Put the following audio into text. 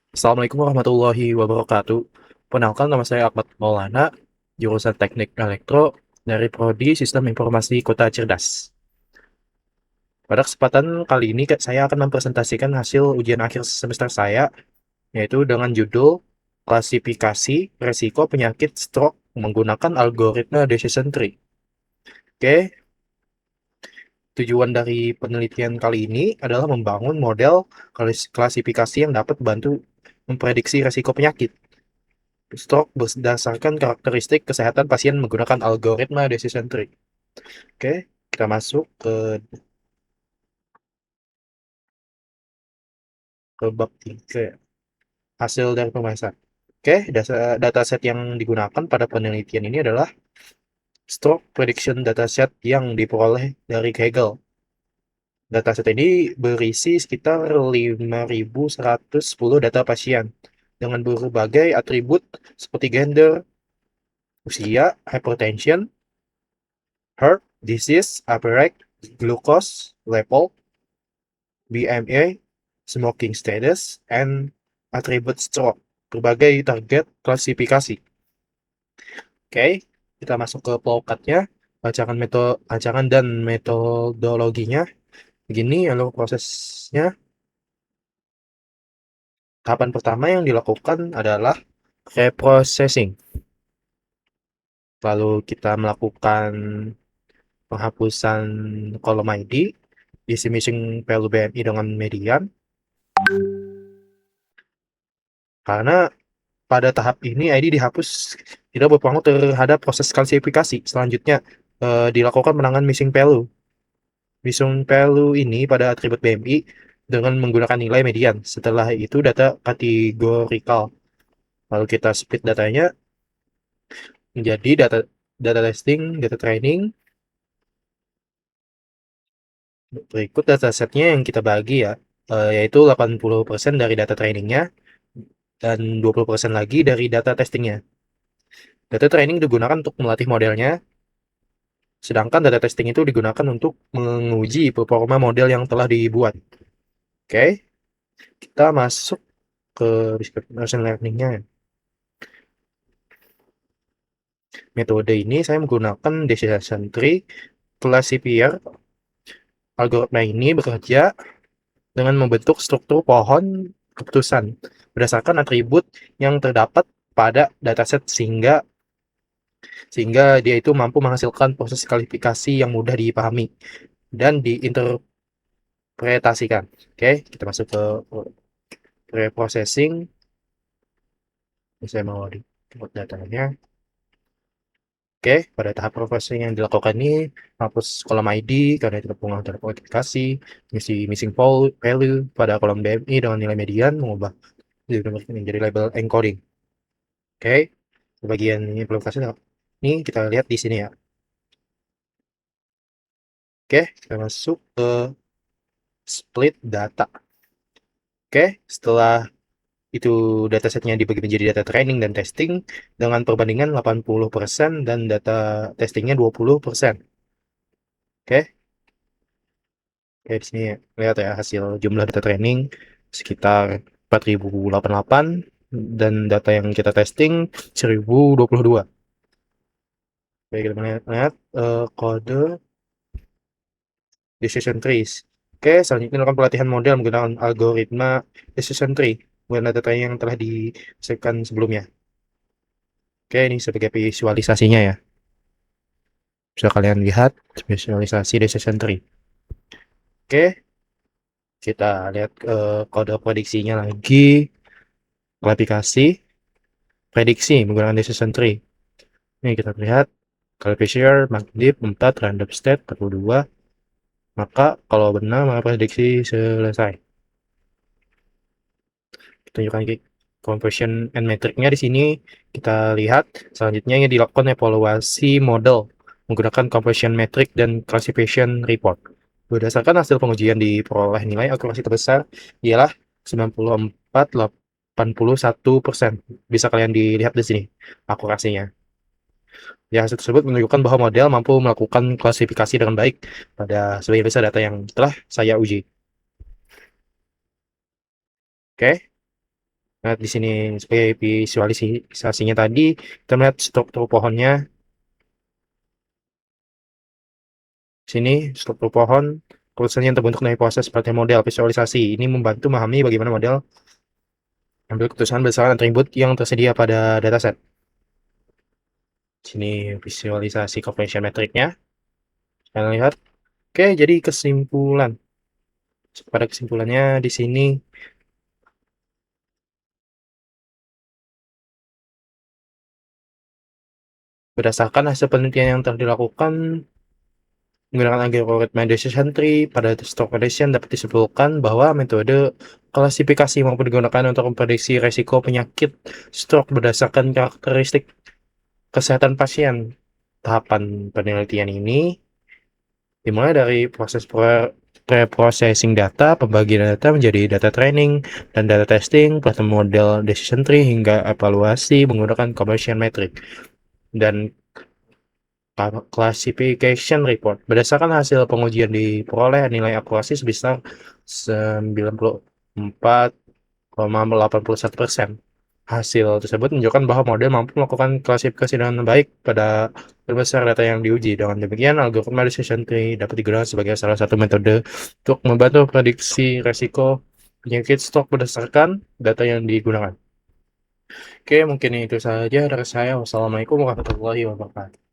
Assalamualaikum warahmatullahi wabarakatuh. Perkenalkan, nama saya Ahmad Maulana, jurusan Teknik Elektro dari Prodi Sistem Informasi Kota Cerdas. Pada kesempatan kali ini, saya akan mempresentasikan hasil ujian akhir semester saya, yaitu dengan judul Klasifikasi Resiko Penyakit Stroke menggunakan Algoritma Decision Tree. Oke, tujuan dari penelitian kali ini adalah membangun model klasifikasi yang dapat membantu memprediksi resiko penyakit stroke berdasarkan karakteristik kesehatan pasien menggunakan algoritma decision tree. Oke, kita masuk ke bab 3, hasil dari pembahasan. Oke, dataset yang digunakan pada penelitian ini adalah stroke prediction dataset yang diperoleh dari Kaggle. Dataset ini berisi sekitar 5.110 data pasien dengan berbagai atribut seperti gender, usia, hypertension, heart disease, apparate, glucose level, BMI, smoking status, and attribute stroke. Berbagai target klasifikasi. Oke, kita masuk ke flowchartnya, rancangan dan metodologinya. Begini alur prosesnya. Tahapan pertama yang dilakukan adalah reprocessing. Lalu kita melakukan penghapusan kolom ID, isi missing value BMI dengan median. Karena pada tahap ini ID dihapus tidak berpengaruh terhadap proses klasifikasi. Selanjutnya dilakukan penanganan missing value. Missing value ini pada atribut BMI dengan menggunakan nilai median. Setelah itu data kategorikal. Lalu kita split datanya menjadi data testing, data training. Berikut datasetnya yang kita bagi ya, yaitu 80% dari data trainingnya dan 20% lagi dari data testingnya. Data training digunakan untuk melatih modelnya, sedangkan data testing itu digunakan untuk menguji performa model yang telah dibuat. Oke, kita masuk ke machine learning-nya. Metode ini saya menggunakan decision tree classifier. Algoritma ini bekerja dengan membentuk struktur pohon keputusan berdasarkan atribut yang terdapat pada dataset sehingga dia itu mampu menghasilkan proses kualifikasi yang mudah dipahami dan diinterpretasikan. Oke, kita masuk ke preprocessing. Saya mau dibuat datanya. Oke, pada tahap preprocessing yang dilakukan ini, hapus kolom ID karena tidak pengaruh terhadap kualifikasi, misi missing value pada kolom BMI dengan nilai median, mengubah menjadi label encoding. Oke, bagian ini implementasi ini kita lihat di sini ya. Oke, kita masuk ke split data. Oke, setelah itu datasetnya dibagi menjadi data training dan testing dengan perbandingan 80% dan data testingnya 20%. Oke, oke di sini lihat ya hasil jumlah data training sekitar 4088 dan data yang kita testing 1022. Oke, kita lihat kode decision trees. Oke, selanjutnya melakukan pelatihan model menggunakan algoritma decision tree dengan data yang telah dihasilkan sebelumnya. Oke, ini sebagai visualisasinya ya. Bisa kalian lihat visualisasi decision tree. Oke, kita lihat kode prediksinya lagi. Klasifikasi, prediksi menggunakan decision tree. Ini kita lihat Classifier, Magdip, 4, Random State, 42. Maka kalau benar, maka prediksi selesai. Tunjukkan conversion and metricnya di sini kita lihat. Selanjutnya yang dilakukan evaluasi model menggunakan conversion metric dan classification report. Berdasarkan hasil pengujian diperoleh nilai akurasi terbesar ialah 94,81%. Bisa kalian dilihat di sini akurasinya. Ya, hasil tersebut menunjukkan bahwa model mampu melakukan klasifikasi dengan baik pada sebagian besar data yang telah saya uji. Oke. Nah, di sini sebagai visualisasinya tadi, kita melihat struktur pohonnya. Sini struktur pohon, tulisannya yang terbentuk dari proses seperti model visualisasi. Ini membantu memahami bagaimana model ambil keputusan berdasarkan atribut yang tersedia pada dataset. Sini visualisasi compression metricnya. Kalian lihat. Oke, jadi kesimpulan. Pada kesimpulannya di sini berdasarkan hasil penelitian yang telah dilakukan menggunakan algoritma decision tree pada stock prediction dapat disimpulkan bahwa metode klasifikasi mampu digunakan untuk memprediksi resiko penyakit stroke berdasarkan karakteristik kesehatan pasien. Tahapan penelitian ini dimulai dari proses pre-processing data, pembagian data menjadi data training dan data testing, platform model decision tree hingga evaluasi menggunakan conversion metric dan classification report. Berdasarkan hasil pengujian diperoleh nilai akurasi sebesar 94,81%. Hasil tersebut menunjukkan bahwa model mampu melakukan klasifikasi dengan baik pada besar data yang diuji. Dengan demikian, algoritma decision tree dapat digunakan sebagai salah satu metode untuk membantu prediksi resiko penyakit stroke berdasarkan data yang digunakan. Oke, mungkin itu saja dari saya. Wassalamualaikum warahmatullahi wabarakatuh.